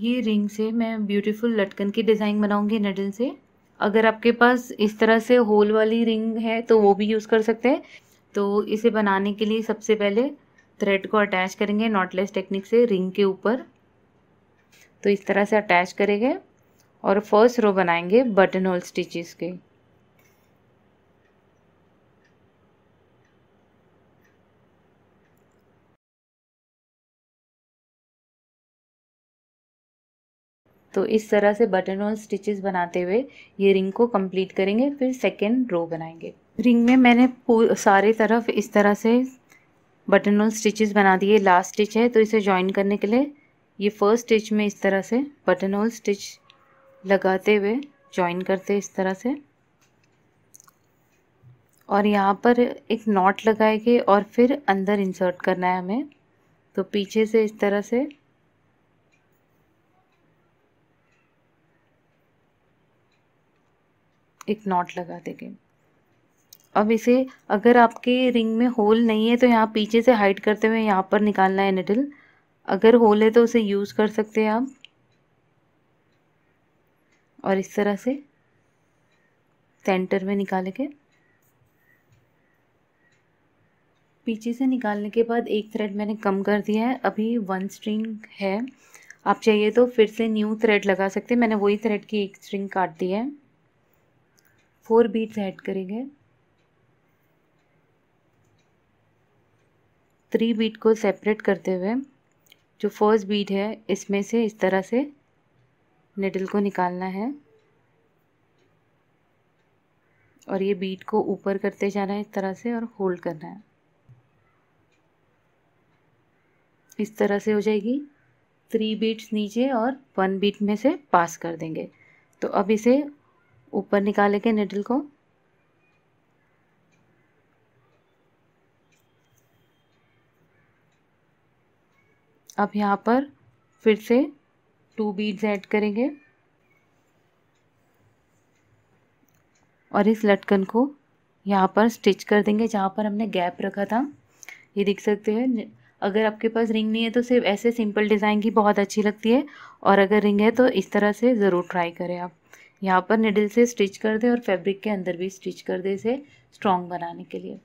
ये रिंग से मैं ब्यूटीफुल लटकन की डिज़ाइन बनाऊंगी निडल से। अगर आपके पास इस तरह से होल वाली रिंग है तो वो भी यूज़ कर सकते हैं। तो इसे बनाने के लिए सबसे पहले थ्रेड को अटैच करेंगे नॉटलेस टेक्निक से रिंग के ऊपर। तो इस तरह से अटैच करेंगे और फर्स्ट रो बनाएंगे बटन होल स्टिचेस के। तो इस तरह से बटन होल स्टिचेस बनाते हुए ये रिंग को कंप्लीट करेंगे। फिर सेकेंड रो बनाएंगे। रिंग में मैंने सारे तरफ इस तरह से बटन होल स्टिचेस बना दिए। लास्ट स्टिच है तो इसे ज्वाइन करने के लिए ये फर्स्ट स्टिच में इस तरह से बटन होल स्टिच लगाते हुए ज्वाइन करते इस तरह से, और यहाँ पर एक नॉट लगाएंगे और फिर अंदर इंसर्ट करना है हमें। तो पीछे से इस तरह से एक नॉट लगा देंगे। अब इसे अगर आपके रिंग में होल नहीं है तो यहाँ पीछे से हाइड करते हुए यहाँ पर निकालना है निडल। अगर होल है तो उसे यूज़ कर सकते हैं आप। और इस तरह से सेंटर में निकालेंगे। पीछे से निकालने के बाद एक थ्रेड मैंने कम कर दिया है, अभी 1 स्ट्रिंग है। आप चाहिए तो फिर से न्यू थ्रेड लगा सकते हैं। मैंने वही थ्रेड की एक स्ट्रिंग काट दी है। 4 बीट्स ऐड करेंगे। 3 बीट को सेपरेट करते हुए जो फर्स्ट बीट है इसमें से इस तरह से निडल को निकालना है और ये बीट को ऊपर करते जाना है इस तरह से और होल्ड करना है। इस तरह से हो जाएगी। 3 बीट्स नीचे और 1 बीट में से पास कर देंगे। तो अब इसे ऊपर निकालेंगे निडल को। अब यहाँ पर फिर से 2 बीट्स ऐड करेंगे और इस लटकन को यहाँ पर स्टिच कर देंगे जहाँ पर हमने गैप रखा था। ये देख सकते हैं। अगर आपके पास रिंग नहीं है तो सिर्फ ऐसे सिंपल डिज़ाइन की बहुत अच्छी लगती है, और अगर रिंग है तो इस तरह से ज़रूर ट्राई करें आप। यहाँ पर निडल से स्टिच कर दें और फैब्रिक के अंदर भी स्टिच कर दें इसे स्ट्रॉन्ग बनाने के लिए।